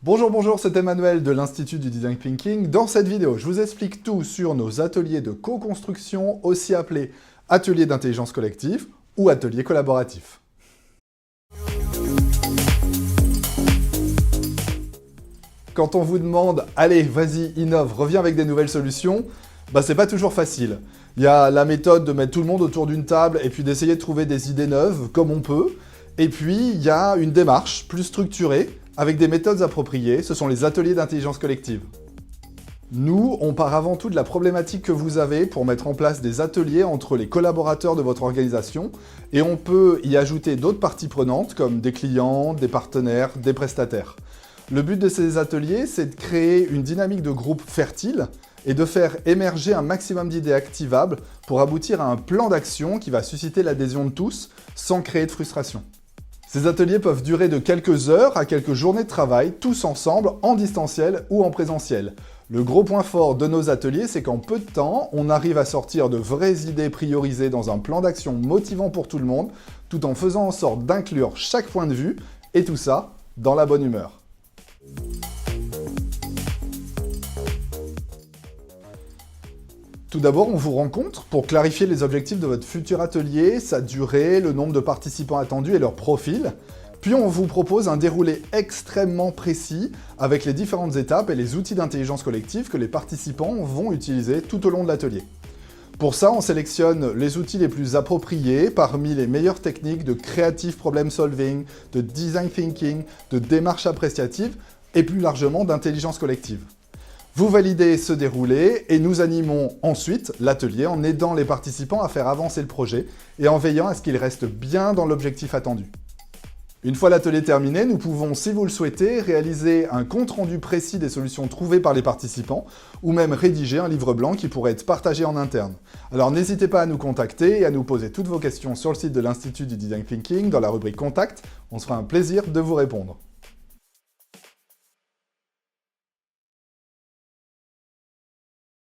Bonjour, c'est Emmanuel de l'Institut du Design Thinking. Dans cette vidéo, je vous explique tout sur nos ateliers de co-construction, aussi appelés ateliers d'intelligence collective ou ateliers collaboratifs. Quand on vous demande « Allez, vas-y, innove, reviens avec des nouvelles solutions », c'est pas toujours facile. Il y a la méthode de mettre tout le monde autour d'une table et puis d'essayer de trouver des idées neuves, comme on peut. Et puis, il y a une démarche plus structurée, avec des méthodes appropriées, ce sont les ateliers d'intelligence collective. Nous, on part avant tout de la problématique que vous avez pour mettre en place des ateliers entre les collaborateurs de votre organisation, et on peut y ajouter d'autres parties prenantes, comme des clients, des partenaires, des prestataires. Le but de ces ateliers, c'est de créer une dynamique de groupe fertile, et de faire émerger un maximum d'idées activables pour aboutir à un plan d'action qui va susciter l'adhésion de tous, sans créer de frustration. Ces ateliers peuvent durer de quelques heures à quelques journées de travail, tous ensemble, en distanciel ou en présentiel. Le gros point fort de nos ateliers, c'est qu'en peu de temps, on arrive à sortir de vraies idées priorisées dans un plan d'action motivant pour tout le monde, tout en faisant en sorte d'inclure chaque point de vue, et tout ça dans la bonne humeur. Tout d'abord, on vous rencontre pour clarifier les objectifs de votre futur atelier, sa durée, le nombre de participants attendus et leur profil. Puis on vous propose un déroulé extrêmement précis avec les différentes étapes et les outils d'intelligence collective que les participants vont utiliser tout au long de l'atelier. Pour ça, on sélectionne les outils les plus appropriés parmi les meilleures techniques de creative problem solving, de design thinking, de démarche appréciative et plus largement d'intelligence collective. Vous validez ce déroulé et nous animons ensuite l'atelier en aidant les participants à faire avancer le projet et en veillant à ce qu'il reste bien dans l'objectif attendu. Une fois l'atelier terminé, nous pouvons, si vous le souhaitez, réaliser un compte-rendu précis des solutions trouvées par les participants ou même rédiger un livre blanc qui pourrait être partagé en interne. Alors n'hésitez pas à nous contacter et à nous poser toutes vos questions sur le site de l'Institut du Design Thinking dans la rubrique Contact. On se fera un plaisir de vous répondre.